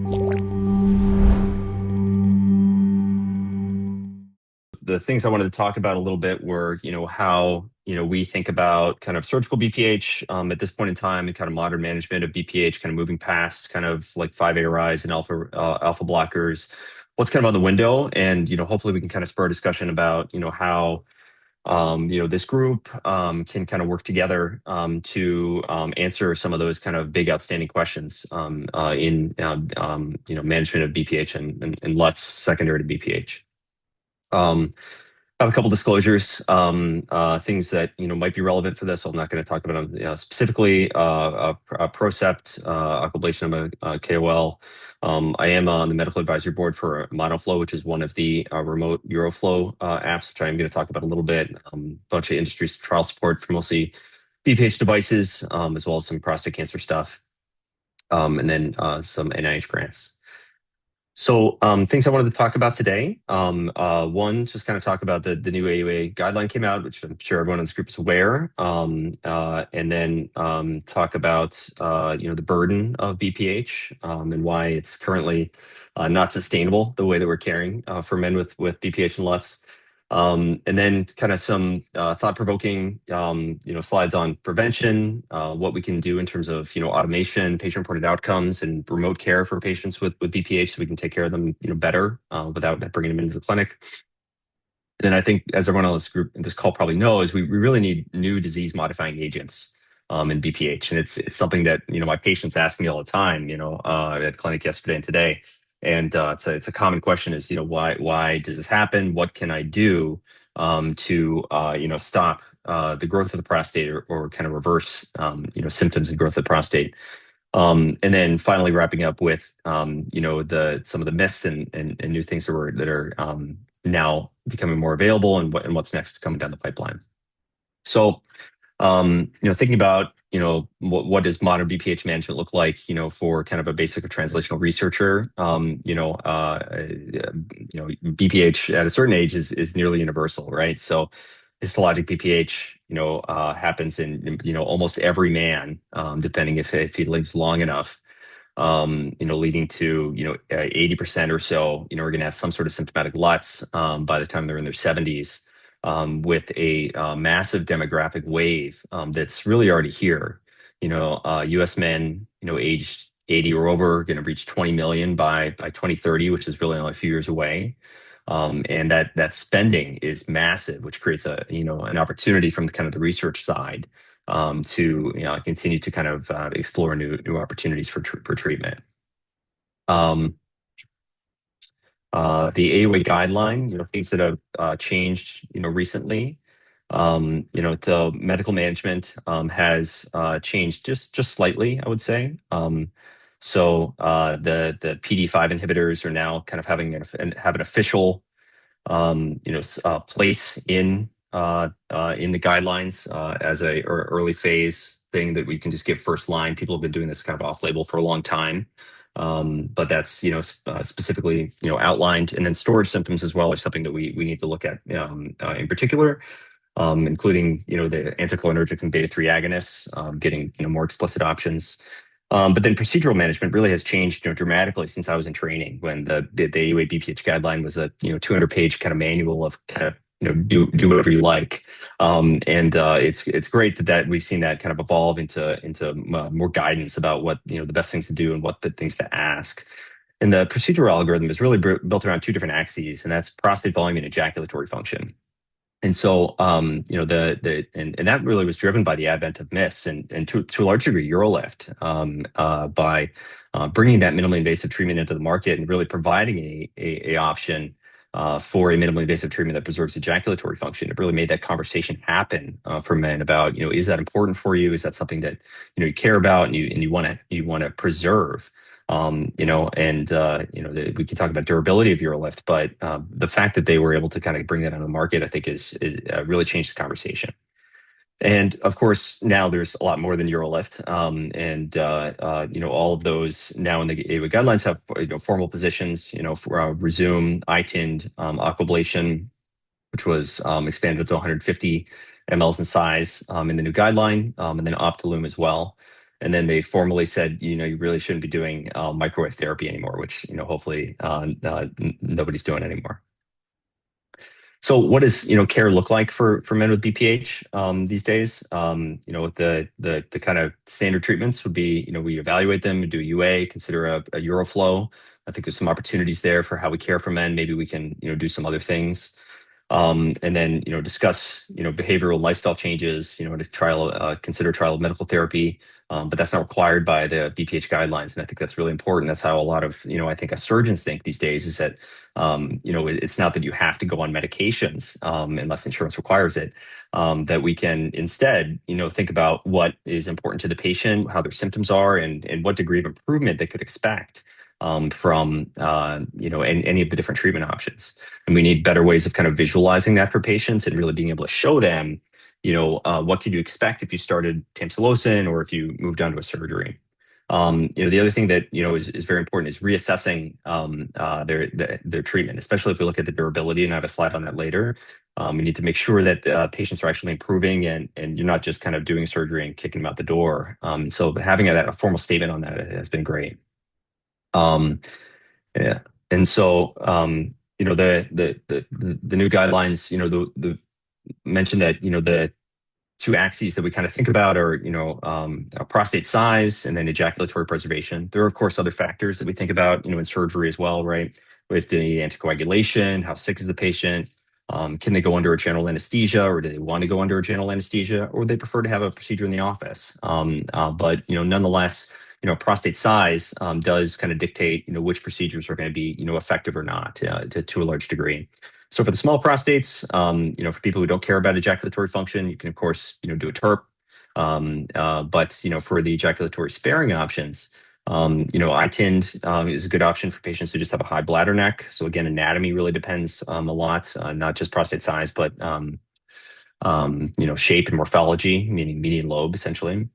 The things I wanted to talk about a little bit were, how, we think about kind of surgical BPH at this point in time and kind of modern management of BPH, kind of moving past kind of like 5-ARIs and alpha blockers. What's kind of on the window, and hopefully we can kind of spur a discussion about how this group can kind of work together to answer some of those kind of big outstanding questions in management of BPH and LUTS secondary to BPH. I have a couple disclosures, things that might be relevant for this. So I'm not going to talk about them specifically. Procept, Aquablation, I'm a KOL. I am on the medical advisory board for Monoflow, which is one of the remote Euroflow apps, which I'm going to talk about a little bit. Bunch of industry trial support for mostly BPH devices, as well as some prostate cancer stuff, and then some NIH grants. So things I wanted to talk about today. One, just kind of talk about the new AUA guideline came out, which I'm sure everyone in this group is aware. And then talk about the burden of BPH and why it's currently not sustainable the way that we're caring for men with BPH and LUTS. And then kind of some thought-provoking, slides on prevention, what we can do in terms of, automation, patient-reported outcomes, and remote care for patients with BPH, so we can take care of them, better without bringing them into the clinic. And then I think, as everyone on this call probably knows, we really need new disease-modifying agents in BPH, and it's something that my patients ask me all the time, at clinic yesterday and today. And it's a common question is, why does this happen? What can I do to stop the growth of the prostate or kind of reverse symptoms and growth of the prostate? And then finally wrapping up with some of the myths and new things that are now becoming more available, and what's next coming down the pipeline. So thinking about what does modern BPH management look like for kind of a basic or translational researcher. BPH at a certain age is nearly universal, right? So histologic BPH happens in almost every man, depending if he lives long enough, leading to 80% or so are going to have some sort of symptomatic LUTS by the time they're in their 70s. With a massive demographic wave that's really already here. U.S. men, aged 80 or over, are going to reach 20 million by 2030, which is really only a few years away. And that spending is massive, which creates an opportunity from the research side to continue to kind of explore new opportunities for treatment. The AUA guideline, things that have changed, recently. The medical management has changed just slightly, I would say. So the PD-5 inhibitors are now kind of have an official, place in the guidelines as a early phase thing that we can just give first line. People have been doing this kind of off-label for a long time. But that's specifically outlined, and then storage symptoms as well are something that we need to look at in particular, including the anticholinergics and beta-3 agonists getting more explicit options. But then procedural management really has changed dramatically since I was in training, when the AUA BPH guideline was a 200-page kind of manual of kind of do whatever you like. And it's great that we've seen that kind of evolve into more guidance about what the best things to do and what the things to ask. And the procedural algorithm is really built around two different axes, and that's prostate volume and ejaculatory function. And so, and that really was driven by the advent of MIST and to a large degree UroLift, by bringing that minimally invasive treatment into the market and really providing a option for a minimally invasive treatment that preserves ejaculatory function. It really made that conversation happen for men about, is that important for you? Is that something that you care about and you want to preserve? We can talk about durability of UroLift, but the fact that they were able to kind of bring that onto the market, I think, is really changed the conversation. And of course, now there's a lot more than UroLift, all of those now in the AUA guidelines have formal positions, for Resume, iTind, Aquablation, which was expanded to 150 mLs in size in the new guideline, and then Optilume as well. And then they formally said, you really shouldn't be doing microwave therapy anymore, which, hopefully nobody's doing anymore. So what does care look like for men with BPH these days? The kind of standard treatments would be we evaluate them, do a UA, consider a Uroflow. I think there's some opportunities there for how we care for men. Maybe we can do some other things. And then discuss behavioral and lifestyle changes, consider trial of medical therapy, but that's not required by the BPH guidelines, and I think that's really important. That's how a lot of I think surgeons think these days, is that it's not that you have to go on medications unless insurance requires it. That we can instead think about what is important to the patient, how their symptoms are, and what degree of improvement they could expect from any of the different treatment options. And we need better ways of kind of visualizing that for patients and really being able to show them, what could you expect if you started tamsulosin or if you moved on to a surgery. The other thing that is very important is reassessing their treatment, especially if we look at the durability, and I have a slide on that later. We need to make sure that patients are actually improving, and you're not just kind of doing surgery and kicking them out the door. So having a formal statement on that has been great. Um, yeah. And so, the new guidelines, the mention that, the two axes that we kind of think about are, prostate size and then ejaculatory preservation. There are, of course, other factors that we think about, in surgery as well, right? With the anticoagulation, how sick is the patient? Can they go under a general anesthesia, or do they want to go under a general anesthesia, or they prefer to have a procedure in the office? But nonetheless, prostate size does kind of dictate, which procedures are going to be, effective or not, to a large degree. So for the small prostates, for people who don't care about ejaculatory function, you can of course, do a TURP. But for the ejaculatory sparing options, ITIND is a good option for patients who just have a high bladder neck. So again, anatomy really depends a lot, not just prostate size, but shape and morphology, meaning median lobe, essentially.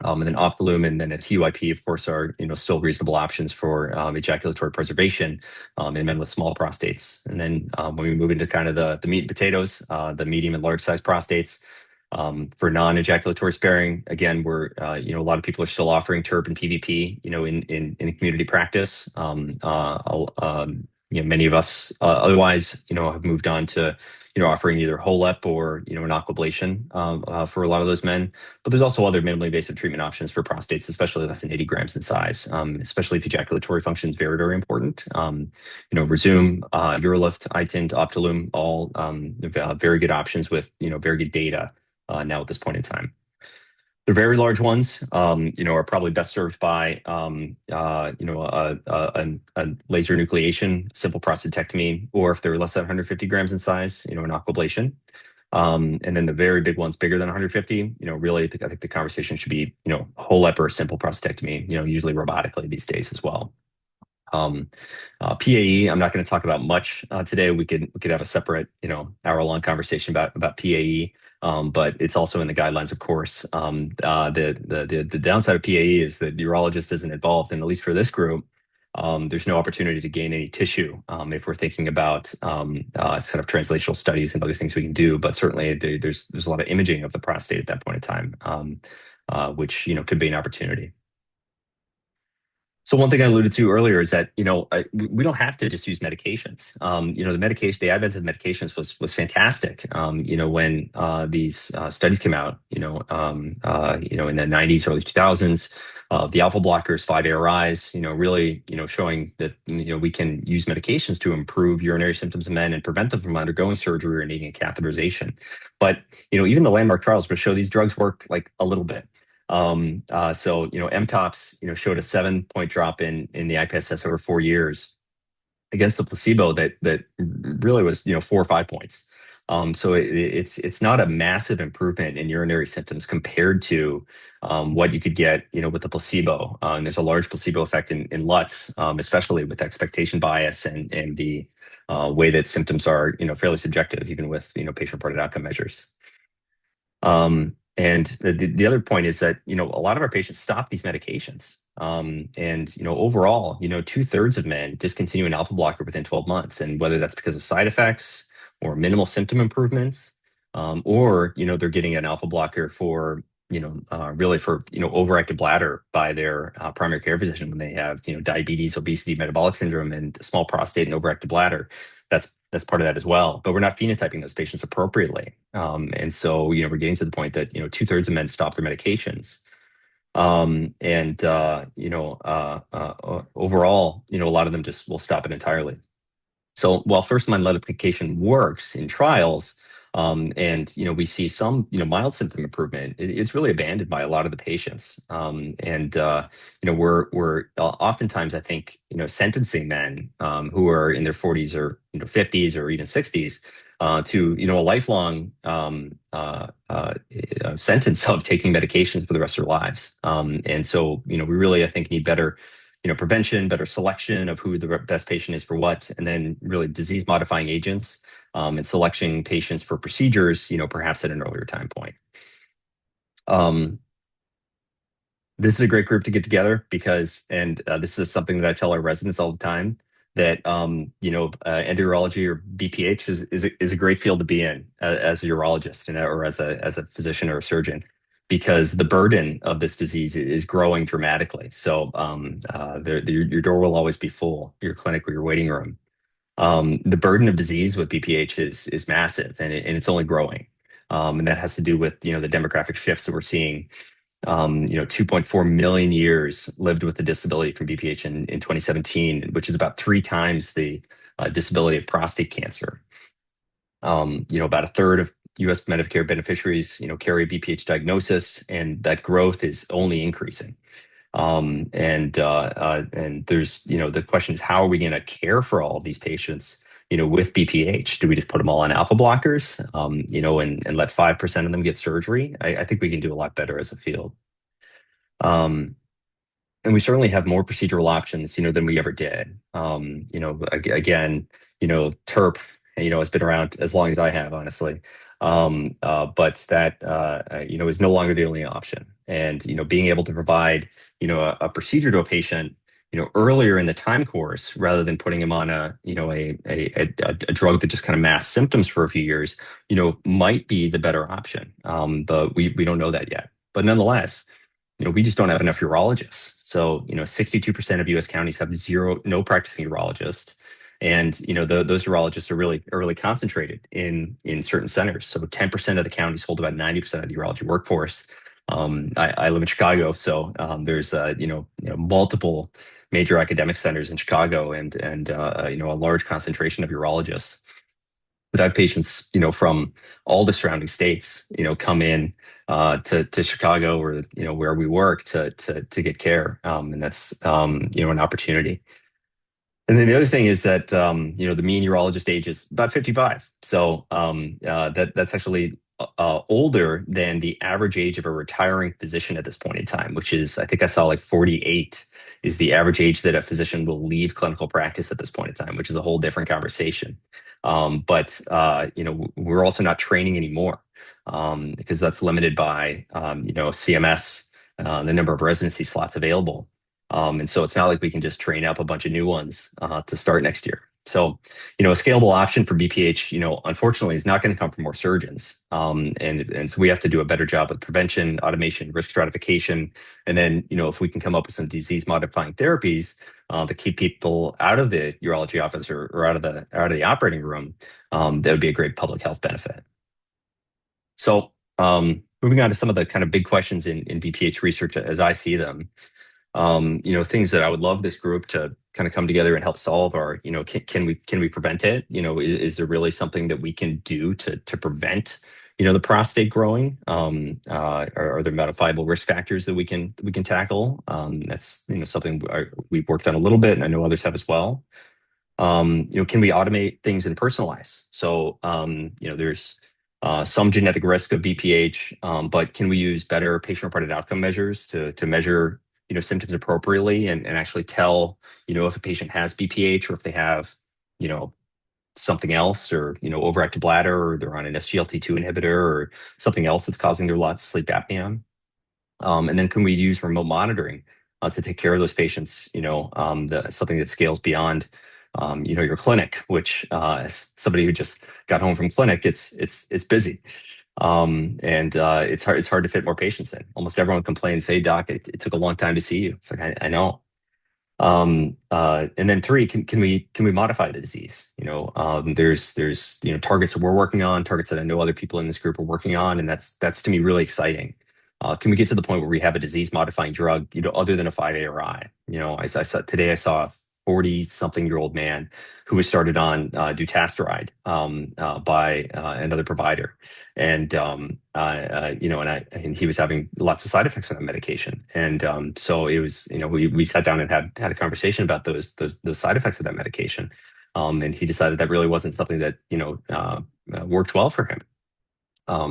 And then Optilume and then a TUIP, of course, are still reasonable options for ejaculatory preservation in men with small prostates. And then when we move into kind of the meat and potatoes, the medium and large size prostates, for non-ejaculatory sparing, again, we're a lot of people are still offering TURP and PVP, in community practice. Many of us otherwise, have moved on to offering either HoLEP or an aquablation for a lot of those men. But there's also other minimally invasive treatment options for prostates, especially less than 80 grams in size, especially if ejaculatory function is very, very important. Resume, Urolift, iTind, Optilume, all very good options with very good data now at this point in time. The very large ones, are probably best served by, a laser enucleation, simple prostatectomy, or if they're less than 150 grams in size, an aquablation. And then the very big ones, bigger than 150, really, I think the conversation should be, HoLEP or simple prostatectomy, usually robotically these days as well. PAE, I'm not going to talk about much today. We could have a separate, hour-long conversation about PAE. But it's also in the guidelines, of course. The downside of PAE is that the urologist isn't involved, and at least for this group, there's no opportunity to gain any tissue if we're thinking about kind of translational studies and other things we can do. But certainly, there's a lot of imaging of the prostate at that point in time, which could be an opportunity. So one thing I alluded to earlier is that we don't have to just use medications. The advent of medications was fantastic. When these studies came out, in the 90s, early 2000s, the alpha blockers, 5-ARIs, really showing that we can use medications to improve urinary symptoms in men and prevent them from undergoing surgery or needing a catheterization. But even the landmark trials will show these drugs work like a little bit. MTOPS, showed a 7-point drop in the IPSS over 4 years against the placebo that really was, 4 or 5 points. So it's not a massive improvement in urinary symptoms compared to what you could get, with the placebo. And there's a large placebo effect in LUTS, especially with expectation bias and the way that symptoms are, fairly subjective, even with, patient-reported outcome measures. And the other point is that, a lot of our patients stop these medications. Overall, 2/3 of men discontinue an alpha blocker within 12 months. And whether that's because of side effects or minimal symptom improvements, or, they're getting an alpha blocker for, really for, overactive bladder by their primary care physician when they have, diabetes, obesity, metabolic syndrome, and small prostate and overactive bladder. That's part of that as well. But we're not phenotyping those patients appropriately. And so, we're getting to the point that, 2/3 of men stop their medications. Overall, a lot of them just will stop it entirely. So while first-line lead application works in trials, and we see some mild symptom improvement, it's really abandoned by a lot of the patients. We're oftentimes, I think, sentencing men who are in their 40s or 50s or even 60s to a lifelong sentence of taking medications for the rest of their lives. And so we really, I think, need better prevention, better selection of who the best patient is for what, and then really disease modifying agents, and selecting patients for procedures, perhaps at an earlier time point. This is a great group to get together because, and this is something that I tell our residents all the time, that endourology or BPH is a great field to be in as a urologist or as a physician or a surgeon, because the burden of this disease is growing dramatically. So your door will always be full, your clinic or your waiting room. The burden of disease with BPH is massive, and it's only growing. And that has to do with the demographic shifts that we're seeing. 2.4 million years lived with a disability from BPH in 2017, which is about 3 times the disability of prostate cancer. About a third of U.S. Medicare beneficiaries, carry a BPH diagnosis, and that growth is only increasing. And there's, the question is, how are we going to care for all of these patients, with BPH? Do we just put them all on alpha blockers, and let 5% of them get surgery? I think we can do a lot better as a field. And we certainly have more procedural options, than we ever did. Again, TURP, has been around as long as I have, honestly. But that, is no longer the only option. And, being able to provide, a procedure to a patient, earlier in the time course, rather than putting him on a drug that just kind of masks symptoms for a few years, might be the better option. But we don't know that yet. But nonetheless, we just don't have enough urologists. So, 62% of U.S. counties have no practicing urologist. And, those urologists are really concentrated in certain centers. So 10% of the counties hold about 90% of the urology workforce. I live in Chicago, so there's multiple major academic centers in Chicago, and a large concentration of urologists. But I have patients, from all the surrounding states, come in to Chicago or where we work to get care, and that's an opportunity. And then the other thing is that the mean urologist age is about 55, so that's actually older than the average age of a retiring physician at this point in time, which is, I think I saw, like 48 is the average age that a physician will leave clinical practice at this point in time, which is a whole different conversation. But we're also not training anymore, because that's limited by CMS, the number of residency slots available. And so it's not like we can just train up a bunch of new ones to start next year. So, a scalable option for BPH, unfortunately, is not going to come from more surgeons. And so we have to do a better job with prevention, automation, risk stratification. And then, if we can come up with some disease modifying therapies to keep people out of the urology office or out of the operating room, that would be a great public health benefit. So, moving on to some of the kind of big questions in BPH research as I see them. Things that I would love this group to kind of come together and help solve are, can we prevent it? Is there really something that we can do to prevent, the prostate growing? Are there modifiable risk factors that we can tackle? That's, something we've worked on a little bit, and I know others have as well. Can we automate things and personalize? So, there's some genetic risk of BPH, but can we use better patient-reported outcome measures to measure symptoms appropriately and actually tell, if a patient has BPH or if they have, something else, or, overactive bladder, or they're on an SGLT2 inhibitor or something else that's causing their lots of sleep apnea. And then can we use remote monitoring to take care of those patients, something that scales beyond, your clinic, which as somebody who just got home from clinic, it's busy. It's hard to fit more patients in. Almost everyone complains, "Hey doc, it took a long time to see you." It's like, I know. And then three, can we modify the disease? There's targets that we're working on, targets that I know other people in this group are working on, and that's to me really exciting. Can we get to the point where we have a disease modifying drug, other than a 5-ARI? I saw a 40-something-year-old man who was started on dutasteride by another provider, and he was having lots of side effects from that medication. So it was, we sat down and had a conversation about those side effects of that medication. And he decided that really wasn't something that, worked well for him.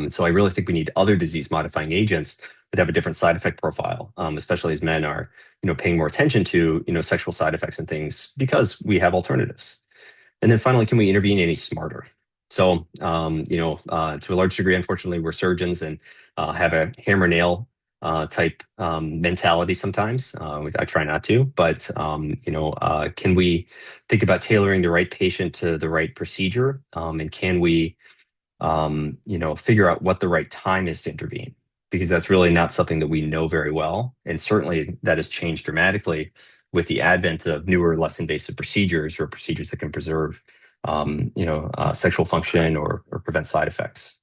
So I really think we need other disease modifying agents that have a different side effect profile, especially as men are, paying more attention to, sexual side effects and things because we have alternatives. And then finally, can we intervene any smarter? So, to a large degree, unfortunately, we're surgeons and have a hammer nail type mentality sometimes. I try not to, but can we think about tailoring the right patient to the right procedure? And can we, figure out what the right time is to intervene? Because that's really not something that we know very well. And certainly that has changed dramatically with the advent of newer, less invasive procedures or procedures that can preserve, sexual function or prevent side effects.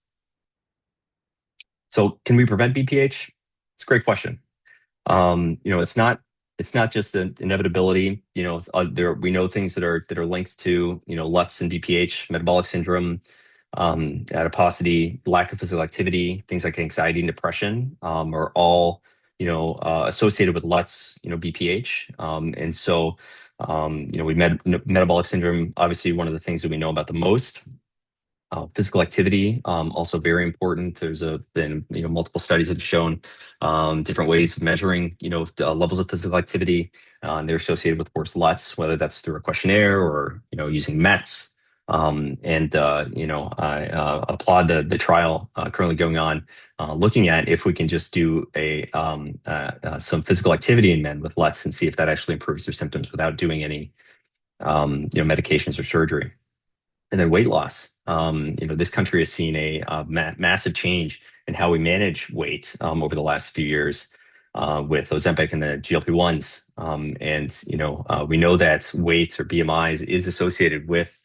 So can we prevent BPH? It's a great question. It's not just an inevitability. We know things that are linked to, LUTS and BPH, metabolic syndrome, adiposity, lack of physical activity, things like anxiety and depression, are all, associated with LUTS, BPH. And so, metabolic syndrome, obviously one of the things that we know about the most. Physical activity, also very important. There's been multiple studies that have shown different ways of measuring levels of physical activity. And they're associated with worse LUTS, whether that's through a questionnaire or using METs. I applaud the trial currently going on, looking at if we can just do some physical activity in men with LUTS and see if that actually improves their symptoms without doing any medications or surgery. And then weight loss. This country has seen a massive change in how we manage weight over the last few years with Ozempic and the GLP-1s. We know that weight or BMI is associated with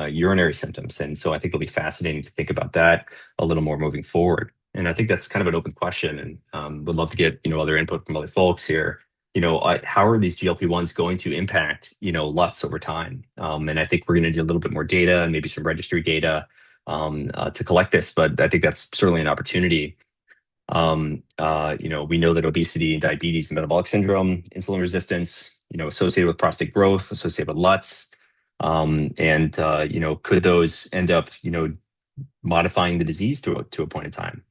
urinary symptoms. And so I think it'll be fascinating to think about that a little more moving forward. And I think that's kind of an open question, and would love to get other input from other folks here. How are these GLP-1s going to impact, LUTS over time? And I think we're going to need a little bit more data and maybe some registry data to collect this, but I think that's certainly an opportunity. We know that obesity and diabetes and metabolic syndrome, insulin resistance, associated with prostate growth, associated with LUTS. Could those end up, modifying the disease to a point in time?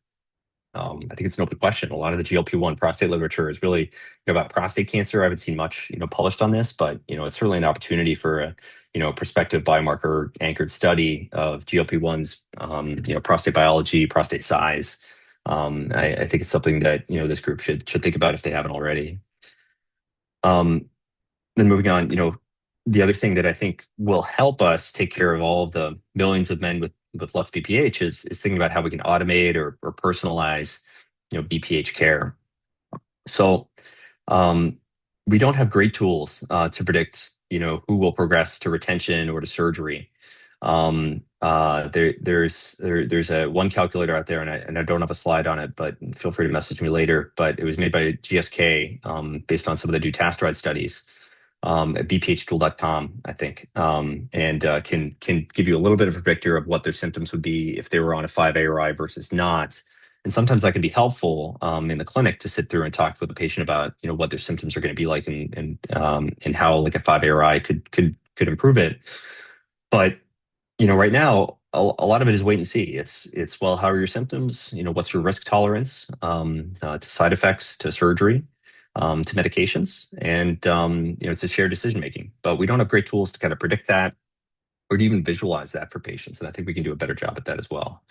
I think it's an open question. A lot of the GLP-1 prostate literature is really about prostate cancer. I haven't seen much, published on this, but it's certainly an opportunity for a prospective biomarker anchored study of GLP-1s, prostate biology, prostate size. I think it's something that this group should think about if they haven't already. Then moving on, the other thing that I think will help us take care of all the millions of men with LUTS BPH is thinking about how we can automate or personalize, BPH care. So we don't have great tools to predict, who will progress to retention or to surgery. There's a one calculator out there, and I don't have a slide on it, but feel free to message me later. But it was made by GSK based on some of the dutasteride studies at bphtool.com, I think, and can give you a little bit of a predictor of what their symptoms would be if they were on a 5-ARI versus not. And sometimes that can be helpful in the clinic to sit through and talk with the patient about what their symptoms are going to be like and how like a 5-ARI could improve it. But right now, a lot of it is wait and see. It's well, how are your symptoms? What's your risk tolerance to side effects, to surgery, to medications, and it's a shared decision making. But we don't have great tools to kind of predict that or to even visualize that for patients, and I think we can do a better job at that as well.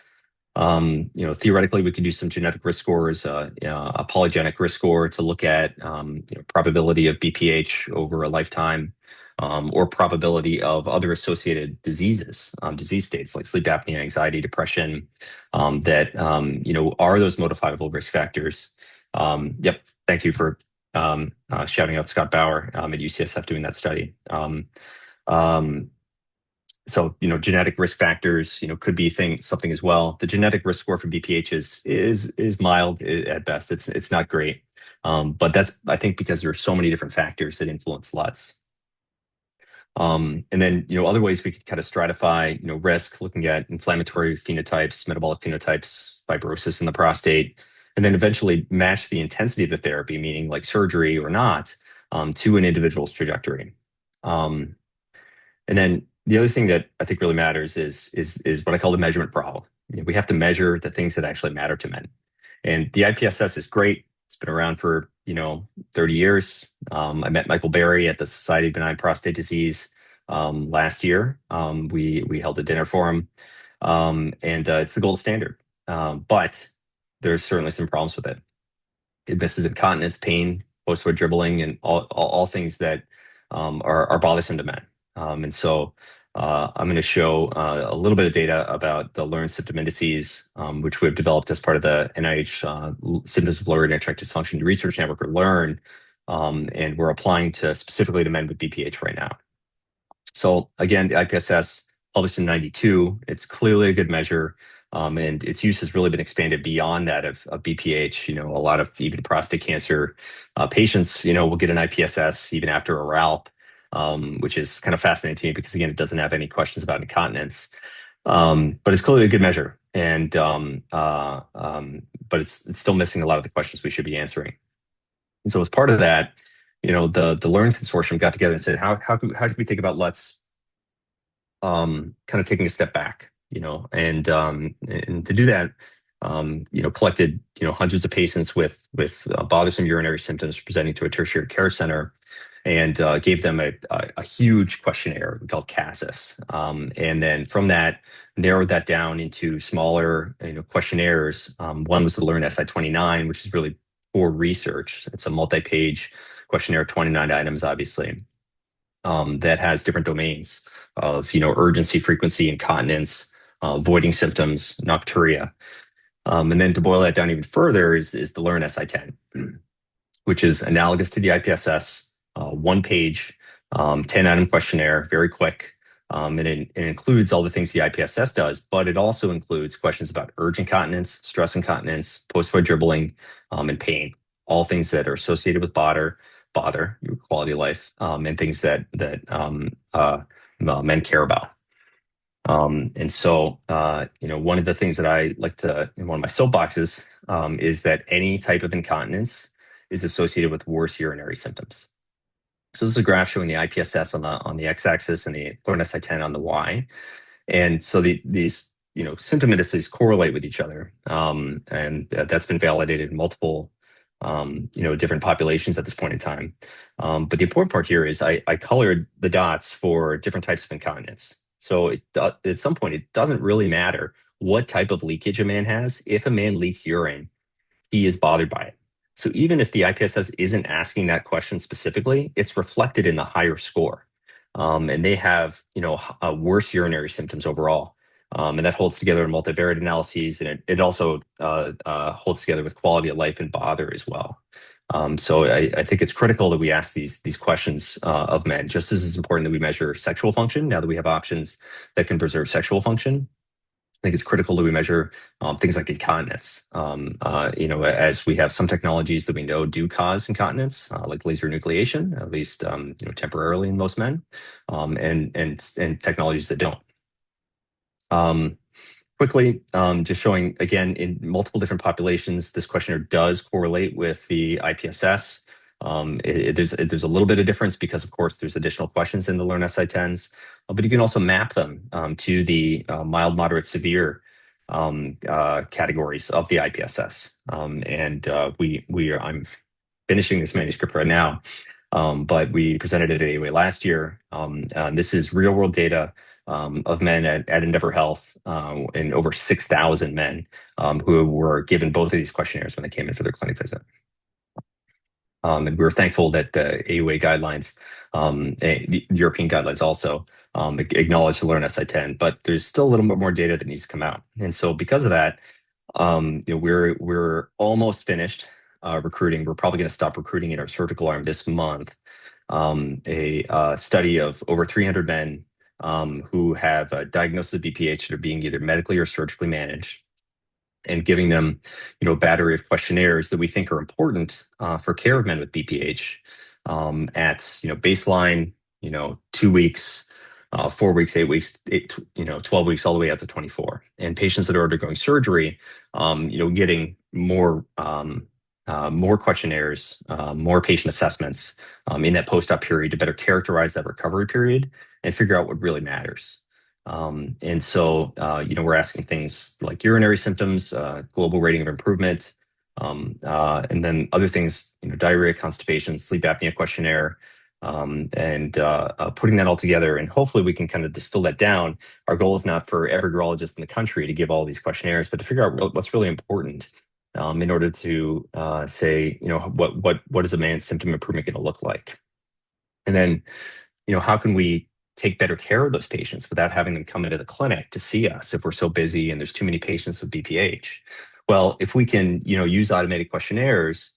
Theoretically, we could do some genetic risk scores, a polygenic risk score to look at probability of BPH over a lifetime. or probability of other associated diseases, disease states like sleep apnea, anxiety, depression, that are those modifiable risk factors. Yep, thank you for shouting out Scott Bauer at UCSF doing that study. Um, so, genetic risk factors, could be something as well. The genetic risk score for BPH is mild at best. It's not great, but that's, I think, because there are so many different factors that influence LUTS. And then, other ways we could kind of stratify, risk, looking at inflammatory phenotypes, metabolic phenotypes, fibrosis in the prostate, and then eventually match the intensity of the therapy, meaning like surgery or not, to an individual's trajectory. Um, and then the other thing that I think really matters is what I call the measurement problem. We have to measure the things that actually matter to men. And the IPSS is great. It's been around for 30 years. I met Michael Berry at the Society of Benign Prostate Disease last year. We held a dinner for him, and it's the gold standard. But there's certainly some problems with it. It misses incontinence, pain, post-void dribbling, and all things that are bothersome to men. And so I'm going to show a little bit of data about the learned symptom indices, which we've developed as part of the NIH Symptoms of Lower Urinary Tract Dysfunction Research Network, or LEARN, and we're applying specifically to men with BPH right now. So again, the IPSS published in '92, it's clearly a good measure. And its use has really been expanded beyond that of BPH. A lot of even prostate cancer patients, will get an IPSS even after a RALP, which is kind of fascinating to me because, again, it doesn't have any questions about incontinence. But it's clearly a good measure, and but it's still missing a lot of the questions we should be answering. And so as part of that, the Learn Consortium got together and said, how do we think about LUTS kind of taking a step back, and to do that, collected, hundreds of patients with bothersome urinary symptoms presenting to a tertiary care center, and gave them a huge questionnaire called CASIS. And then from that, narrowed that down into smaller, questionnaires. One was the Learn SI-29, which is really for research. It's a multi-page questionnaire, 29 items, obviously, that has different domains of, urgency, frequency, incontinence, voiding symptoms, nocturia. And then to boil that down even further is the Learn SI-10, which is analogous to the IPSS, one page, 10-item questionnaire, very quick. And it includes all the things the IPSS does, but it also includes questions about urge incontinence, stress incontinence, post-void dribbling, and pain, all things that are associated with bother your quality of life, and things that men care about. And so, one of the things that I like to, in one of my soapboxes, is that any type of incontinence is associated with worse urinary symptoms. So this is a graph showing the IPSS on the x-axis and the Learn SI-10 on the y. And so these symptom indices correlate with each other, and that's been validated in multiple different populations at this point in time. But the important part here is I colored the dots for different types of incontinence. So at some point, it doesn't really matter what type of leakage a man has. If a man leaks urine, he is bothered by it. So even if the IPSS isn't asking that question specifically, it's reflected in the higher score. And they have, worse urinary symptoms overall. And that holds together in multivariate analyses, and it also holds together with quality of life and bother as well. So I think it's critical that we ask these questions of men, just as it's important that we measure sexual function now that we have options that can preserve sexual function. I think it's critical that we measure things like incontinence. As we have some technologies that we know do cause incontinence, like laser enucleation, at least temporarily in most men, and technologies that don't. Quickly, just showing again in multiple different populations, this questionnaire does correlate with the IPSS. There's a little bit of difference because, of course, there's additional questions in the Learn SI-10s, but you can also map them to the mild, moderate, severe categories of the IPSS. I'm finishing this manuscript right now, but we presented it at AUA last year. This is real world data of men at Endeavor Health, and over 6,000 men who were given both of these questionnaires when they came in for their clinic visit. And we were thankful that the AUA guidelines The European guidelines also acknowledge the Learn SI10, but there's still a little bit more data that needs to come out. And so because of that, we're almost finished recruiting. We're probably going to stop recruiting in our surgical arm this month. A study of over 300 men who have a diagnosis of BPH that are being either medically or surgically managed, and giving them, a battery of questionnaires that we think are important for care of men with BPH at, baseline, 2 weeks, 4 weeks, 8 weeks, 12 weeks, all the way out to 24. And patients that are undergoing surgery, getting more questionnaires, more patient assessments in that post-op period to better characterize that recovery period and figure out what really matters. And so, we're asking things like urinary symptoms, global rating of improvement, and then other things, diarrhea, constipation, sleep apnea questionnaire, and putting that all together. And hopefully we can kind of distill that down. Our goal is not for every urologist in the country to give all these questionnaires, but to figure out what's really important in order to say, what is a man's symptom improvement going to look like? And then, how can we take better care of those patients without having them come into the clinic to see us if we're so busy and there's too many patients with BPH? Well, if we can, use automated questionnaires,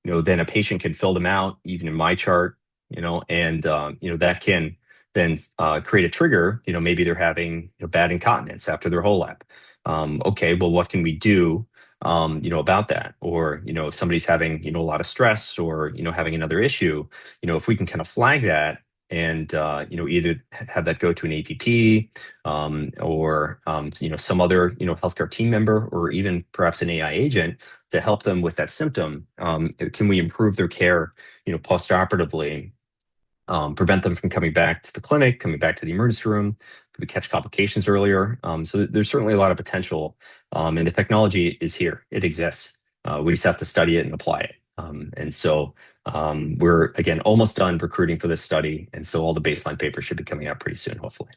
then a patient can fill them out, even in my chart, and that can then create a trigger. Maybe they're having bad incontinence after their whole lap. Okay, well, what can we do? About that? Or, if somebody's having, a lot of stress or, having another issue, if we can kind of flag that and, either have that go to an APP or, some other, healthcare team member, or even perhaps an AI agent to help them with that symptom. Can we improve their care, post-operatively? Prevent them from coming back to the clinic, coming back to the emergency room? Could we catch complications earlier? So there's certainly a lot of potential, and the technology is here. It exists. We just have to study it and apply it. And so we're, again, almost done recruiting for this study. And so all the baseline papers should be coming out pretty soon, hopefully.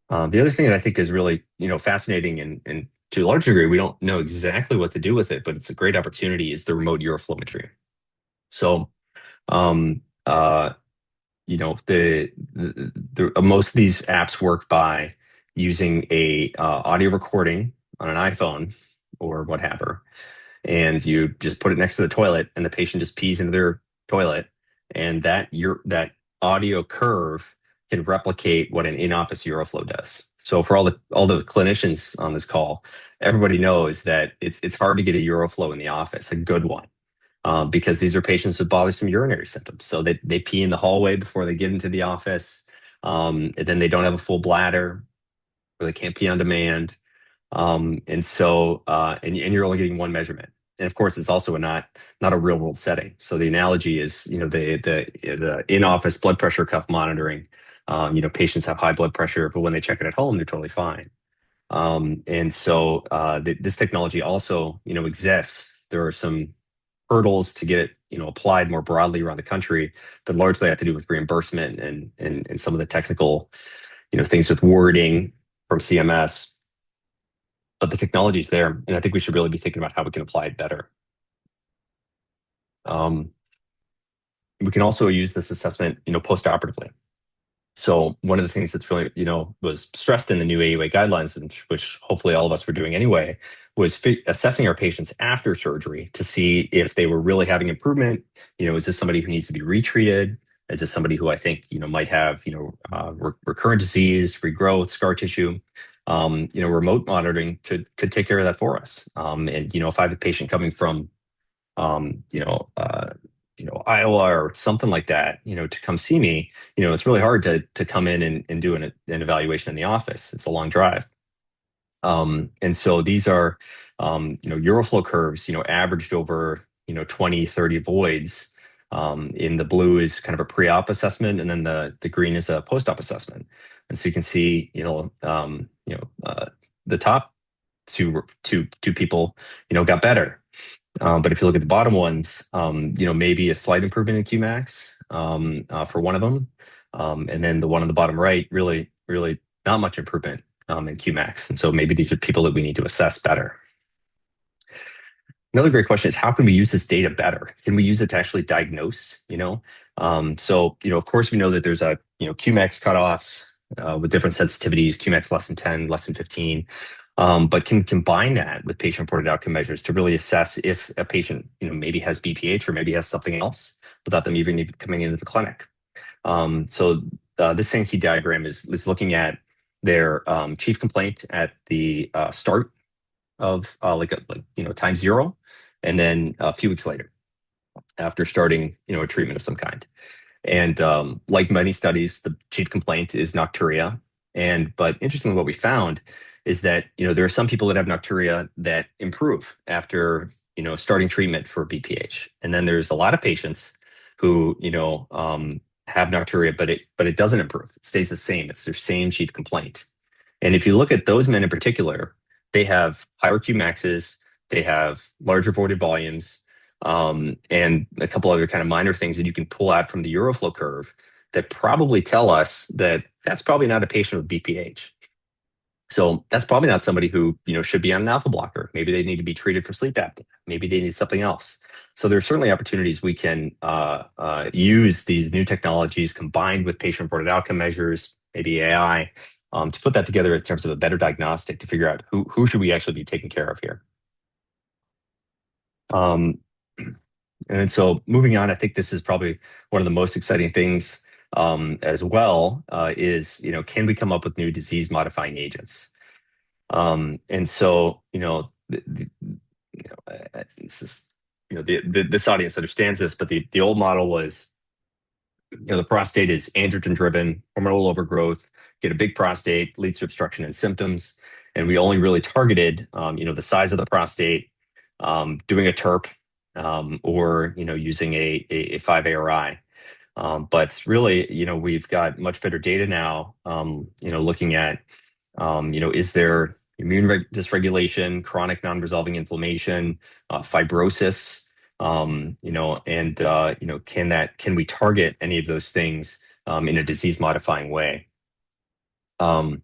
The other thing that I think is really, fascinating, and to a large degree, we don't know exactly what to do with it, but it's a great opportunity, is the remote uroflowmetry. So, most of these apps work by using a audio recording on an iPhone or what have you, and you just put it next to the toilet, and the patient just pees into their toilet, and that audio curve can replicate what an in-office uroflow does. So for all the clinicians on this call, everybody knows that it's hard to get a uroflow in the office, a good one. Because these are patients with bothersome urinary symptoms. So they pee in the hallway before they get into the office, and then they don't have a full bladder, or they can't pee on demand. And so, and you're only getting one measurement. And of course, it's also not a real world setting. So the analogy is, the in-office blood pressure cuff monitoring. Patients have high blood pressure, but when they check it at home, they're totally fine. And so this technology also, exists. There are some hurdles to get it, applied more broadly around the country that largely have to do with reimbursement and some of the technical, things with wording from CMS. But the technology is there, and I think we should really be thinking about how we can apply it better. We can also use this assessment, post-operatively. So one of the things that's really, was stressed in the new AUA guidelines, which hopefully all of us were doing anyway, was assessing our patients after surgery to see if they were really having improvement. Is this somebody who needs to be retreated? Is this somebody who I think, might have, recurrent disease, regrowth, scar tissue? Remote monitoring could take care of that for us. And, if I have a patient coming from, Iowa or something like that, to come see me, it's really hard to come in and do an evaluation in the office. It's a long drive. And so these are, uroflow curves, averaged over, 20, 30 voids. In the blue is kind of a pre-op assessment, and then the green is a post-op assessment. And so you can see, the top two people, got better. But if you look at the bottom ones, maybe a slight improvement in Qmax for one of them. And then the one on the bottom right, really, really not much improvement in Qmax. And so maybe these are people that we need to assess better. Another great question is how can we use this data better? Can we use it to actually diagnose? Of course, we know that there's a Qmax cutoffs with different sensitivities, Qmax less than 10, less than 15. But can combine that with patient-reported outcome measures to really assess if a patient, maybe has BPH or maybe has something else without them even coming into the clinic. This Sankey diagram is looking at their chief complaint at the start of time zero, and then a few weeks later after starting a treatment of some kind. And like many studies, the chief complaint is nocturia. But interestingly, what we found is that there are some people that have nocturia that improve after starting treatment for BPH, and then there's a lot of patients who have nocturia, but it doesn't improve. It stays the same. It's their same chief complaint. And if you look at those men in particular, they have higher Q maxes, they have larger voided volumes, and a couple other kind of minor things that you can pull out from the Euroflow curve that probably tell us that that's probably not a patient with BPH. So that's probably not somebody who should be on an alpha blocker. Maybe they need to be treated for sleep apnea. Maybe they need something else. So there's certainly opportunities we can use these new technologies combined with patient-reported outcome measures, maybe AI, to put that together in terms of a better diagnostic to figure out who should we actually be taking care of here. And so moving on, I think this is probably one of the most exciting things as well is, can we come up with new disease modifying agents? And so, it's just, this audience understands this, but the old model was, the prostate is androgen driven, hormonal overgrowth, get a big prostate, leads to obstruction and symptoms. And we only really targeted, the size of the prostate, doing a TERP, or, using a 5-ARI. But really, we've got much better data now, looking at, is there immune dysregulation, chronic non-resolving inflammation, fibrosis, can we target any of those things in a disease-modifying way? As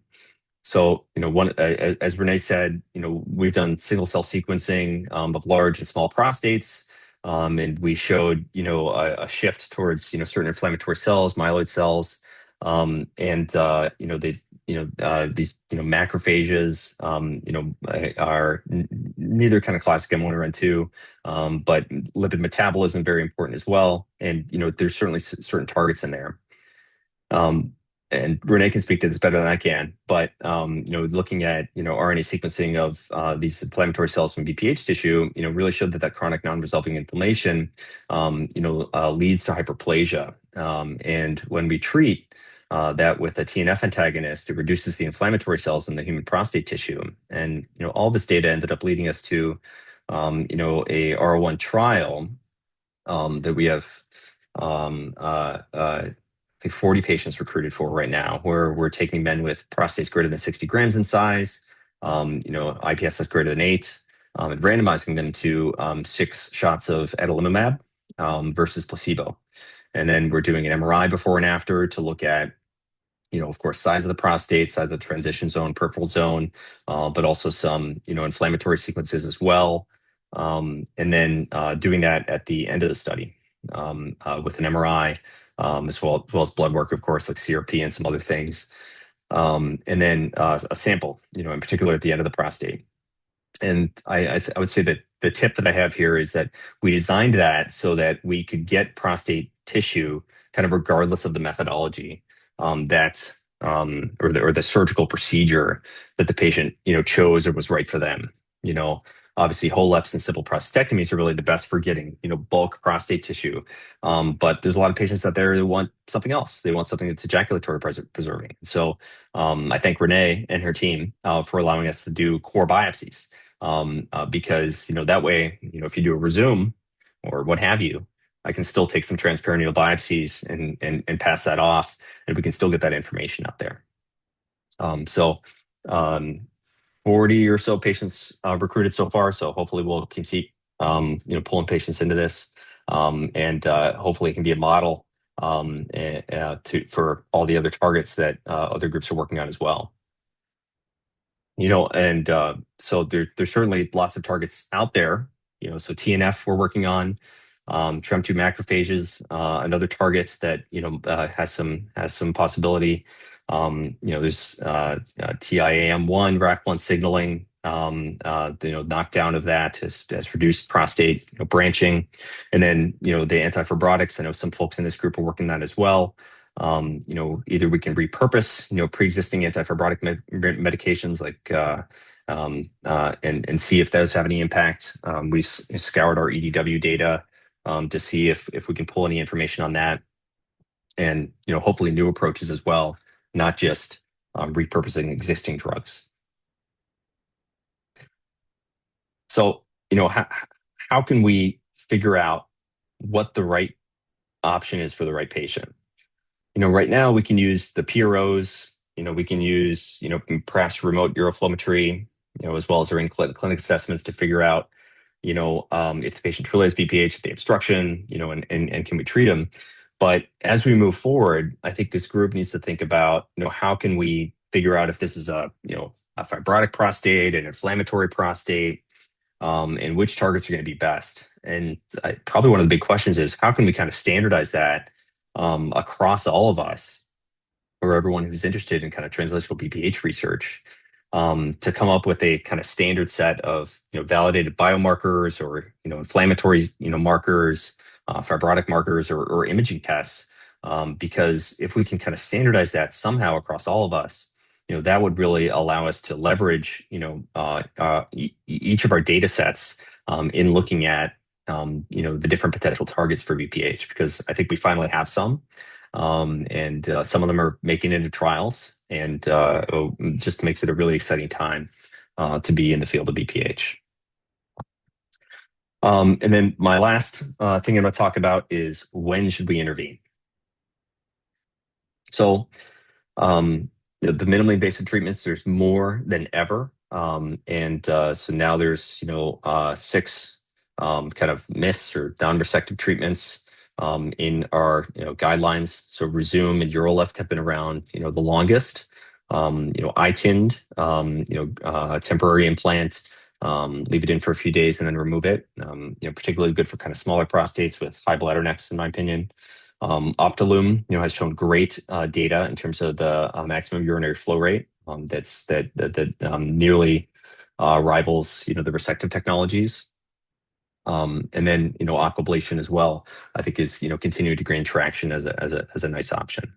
Renee said, we've done single-cell sequencing of large and small prostates, and we showed, a shift towards, certain inflammatory cells, myeloid cells, these, macrophages, are neither kind of classic M1 or M2, but lipid metabolism very important as well. And, there's certainly certain targets in there. And Renee can speak to this better than I can, but looking at RNA sequencing of these inflammatory cells from BPH tissue, really showed that chronic non-resolving inflammation, leads to hyperplasia. And when we treat that with a TNF antagonist, it reduces the inflammatory cells in the human prostate tissue. And all this data ended up leading us to a R01 trial that we have. I think 40 patients recruited for right now, where we're taking men with prostates greater than 60 grams in size, IPSS greater than 8, and randomizing them to 6 shots of adalimumab versus placebo. And then we're doing an MRI before and after to look at, of course, size of the prostate, size of the transition zone, peripheral zone, but also some, inflammatory sequences as well. And then doing that at the end of the study with an MRI. As well as blood work, of course, like CRP and some other things. And then a sample, in particular at the end of the prostate. And I would say that the tip that I have here is that we designed that so that we could get prostate tissue kind of regardless of the methodology or the surgical procedure that the patient, chose or was right for them. Obviously, whole LEPs and simple prostatectomies are really the best for getting, bulk prostate tissue. But there's a lot of patients out there who want something else. They want something that's ejaculatory preserving. So I thank Renee and her team for allowing us to do core biopsies because, that way, if you do a resume or what have you, I can still take some transperineal biopsies and pass that off, and we can still get that information out there. 40 or so patients recruited so far. So hopefully we'll keep, pulling patients into this, and hopefully it can be a model for all the other targets that other groups are working on as well. So there's certainly lots of targets out there. So TNF we're working on, TREM2 macrophages, another target that has some possibility. There's TIAM1, RAC1 signaling. Knockdown of that has reduced prostate branching, and then the antifibrotics. I know some folks in this group are working on that as well. Either we can repurpose pre-existing antifibrotic medications like and see if those have any impact. We've scoured our EDW data to see if we can pull any information on that, and hopefully new approaches as well, not just repurposing existing drugs. So how can we figure out what the right option is for the right patient? Right now we can use the PROs. We can use perhaps remote uroflowmetry, as well as our in-clinic assessments to figure out if the patient truly has BPH, if they have obstruction, and can we treat them? But as we move forward, I think this group needs to think about how can we figure out if this is a fibrotic prostate, an inflammatory prostate, and which targets are going to be best. And probably one of the big questions is how can we kind of standardize that across all of us, or everyone who's interested in kind of translational BPH research, to come up with a kind of standard set of validated biomarkers or inflammatory markers, fibrotic markers, or imaging tests. Because if we can kind of standardize that somehow across all of us, that would really allow us to leverage each of our data sets in looking at the different potential targets for BPH, because I think we finally have some. And some of them are making it into trials, and it just makes it a really exciting time to be in the field of BPH. And then my last thing I'm going to talk about is when should we intervene? So the minimally invasive treatments, there's more than ever. So now there's 6 kind of MISS or non-resective treatments in our guidelines. So Resume and Urolift have been around the longest. iTind, temporary implant, leave it in for a few days and then remove it. Particularly good for kind of smaller prostates with high bladder necks, in my opinion. Optilume, has shown great data in terms of the maximum urinary flow rate that nearly rivals the resective technologies. And then aquablation as well, I think is continuing to gain traction as a nice option.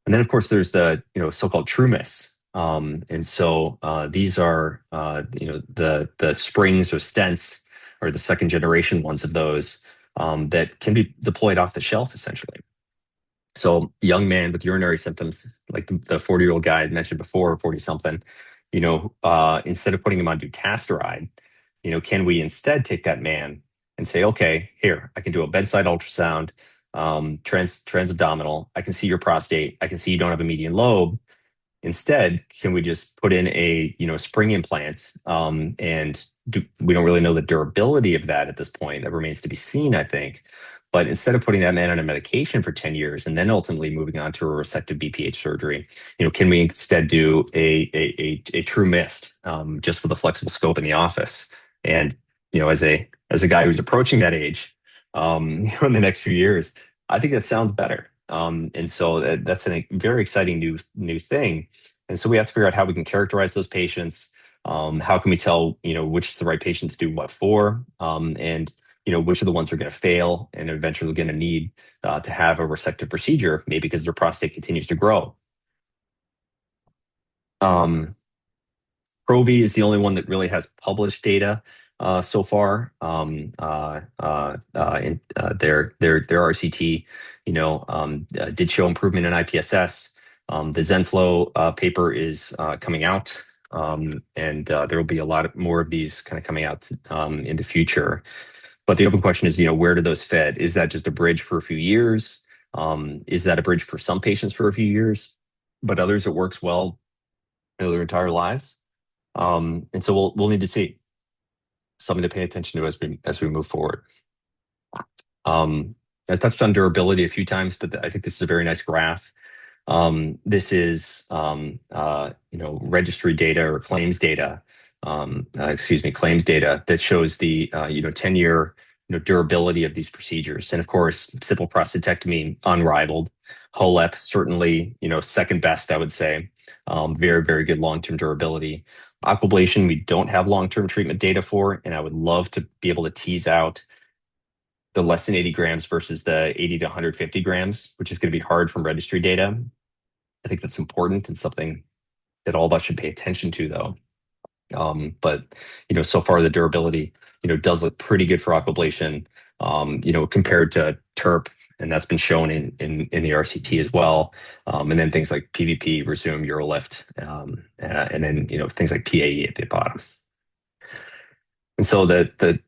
And then of course there's the so-called true MISS. And so these are the springs or stents, or the second generation ones of those, that can be deployed off the shelf essentially. So young man with urinary symptoms, like the 40-year-old guy I mentioned before, 40 something, instead of putting him on dutasteride, can we instead take that man and say, okay, here, I can do a bedside ultrasound, transabdominal, I can see your prostate, I can see you don't have a median lobe. Instead, can we just put in a spring implant, and we don't really know the durability of that at this point. That remains to be seen, I think. But instead of putting that man on a medication for 10 years and then ultimately moving on to a resective BPH surgery, can we instead do a true MIST, just with a flexible scope in the office? And as a guy who's approaching that age, in the next few years, I think that sounds better. And so that's a very exciting new thing. And so we have to figure out how we can characterize those patients. How can we tell which is the right patient to do what for, and which are the ones who are going to fail and eventually going to need to have a resective procedure, maybe because their prostate continues to grow. Provi is the only one that really has published data so far. In their RCT, did show improvement in IPSS. The ZenFlow paper is coming out, and there will be a lot more of these kind of coming out in the future. But the open question is, where do those fit? Is that just a bridge for a few years? Is that a bridge for some patients for a few years, but others it works well their entire lives? And so we'll need to see. Something to pay attention to as we move forward. I touched on durability a few times, but I think this is a very nice graph. This is registry data or claims data claims data that shows the 10-year durability of these procedures. And of course, simple prostatectomy unrivaled. HoLEP certainly second best, I would say. Very, very good long-term durability. Aquablation, we don't have long-term treatment data for, and I would love to be able to tease out the less than 80 grams versus the 80 to 150 grams, which is going to be hard from registry data. I think that's important and something that all of us should pay attention to, though. But so far the durability, does look pretty good for aquablation, compared to TURP, and that's been shown in the RCT as well. And then things like PVP, Resume, Urolift, and then things like PAE at the bottom. And so the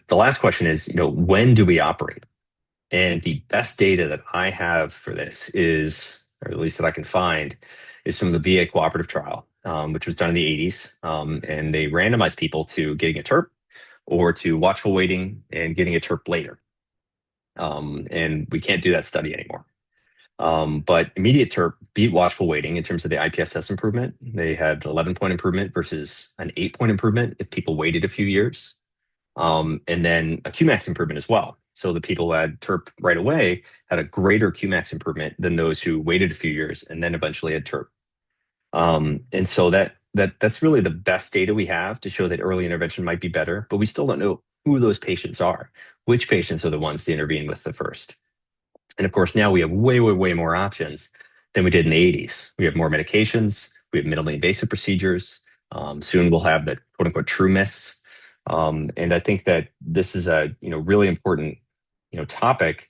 last question is, when do we operate? And the best data that I have for this is, or at least that I can find, is from the VA cooperative trial, which was done in the 80s. And they randomized people to getting a TURP or to watchful waiting and getting a TURP later. And we can't do that study anymore. But immediate TURP beat watchful waiting in terms of the IPSS improvement. They had an 11-point improvement versus an 8-point improvement if people waited a few years. And then a Qmax improvement as well. So the people who had TURP right away had a greater Qmax improvement than those who waited a few years and then eventually had TURP. And so that's really the best data we have to show that early intervention might be better, but we still don't know who those patients are, which patients are the ones to intervene with the first. And of course, now we have way, way, way more options than we did in the 80s. We have more medications, we have minimally invasive procedures. Soon we'll have the quote unquote true miss. And I think that this is a really important topic.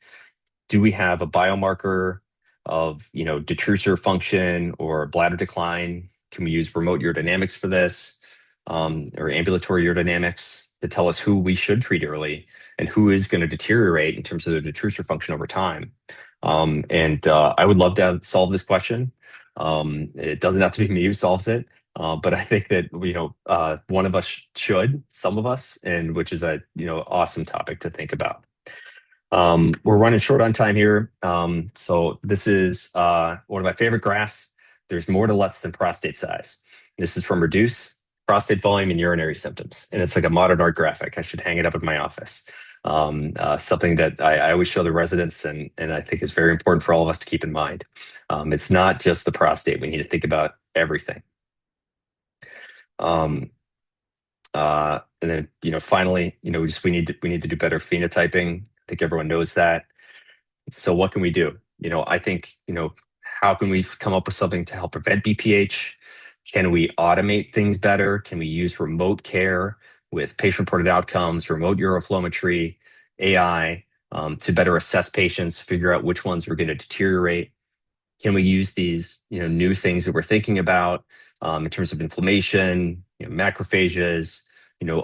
Do we have a biomarker of detrusor function or bladder decline? Can we use remote urodynamics for this, or ambulatory urodynamics to tell us who we should treat early and who is going to deteriorate in terms of their detrusor function over time? And I would love to solve this question. It doesn't have to be me who solves it. But I think that one of us should, some of us, and which is a awesome topic to think about. We're running short on time here, so this is one of my favorite graphs. There's more to LUTS than prostate size. This is from Reduce prostate volume and urinary symptoms, and it's like a modern art graphic. I should hang it up in my office. Something that I always show the residents, and I think is very important for all of us to keep in mind. It's not just the prostate. We need to think about everything. And then finally, we need to do better phenotyping. I think everyone knows that. So what can we do? I think how can we come up with something to help prevent BPH? Can we automate things better? Can we use remote care with patient-reported outcomes, remote uroflowmetry, AI, to better assess patients, figure out which ones are going to deteriorate? Can we use these new things that we're thinking about in terms of inflammation, macrophages,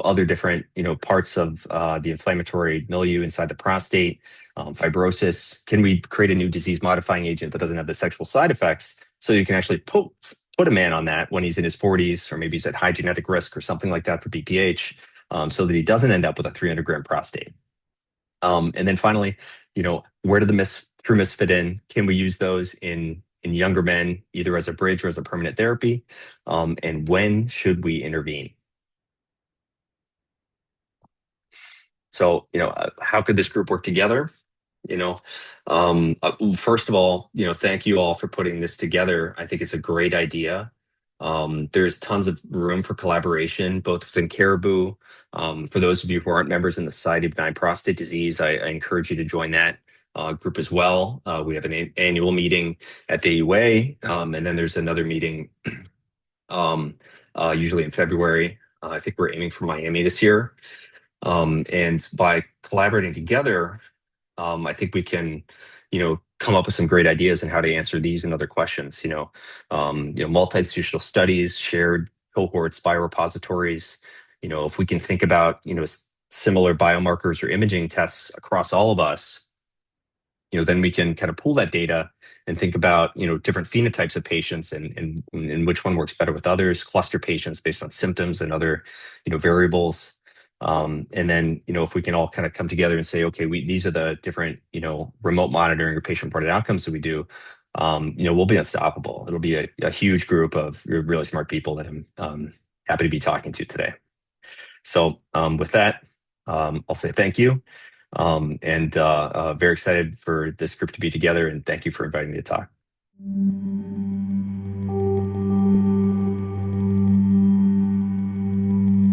other different parts of the inflammatory milieu inside the prostate, fibrosis? Can we create a new disease-modifying agent that doesn't have the sexual side effects, so you can actually put a man on that when he's in his 40s, or maybe he's at high genetic risk or something like that for BPH, so that he doesn't end up with a 300-gram prostate? And then finally, where do the true miss fit in? Can we use those in younger men, either as a bridge or as a permanent therapy? And when should we intervene? So, how could this group work together? First of all, thank you all for putting this together. I think it's a great idea. There's tons of room for collaboration, both within Caribou. For those of you who aren't members in the Society of Benign Prostate Disease, I encourage you to join that group as well. We have an annual meeting at the AUA, and then there's another meeting usually in February. I think we're aiming for Miami this year. And by collaborating together, I think we can, come up with some great ideas on how to answer these and other questions. Multi-institutional studies, shared cohorts, biorepositories. If we can think about, similar biomarkers or imaging tests across all of us, then we can kind of pull that data and think about, different phenotypes of patients and which one works better with others, cluster patients based on symptoms and other, variables. And then, if we can all kind of come together and say, okay, these are the different, remote monitoring or patient-reported outcomes that we do, we'll be unstoppable. It'll be a huge group of really smart people that happy to be talking to today. So with that, I'll say thank you, and very excited for this group to be together, and thank you for inviting me to talk.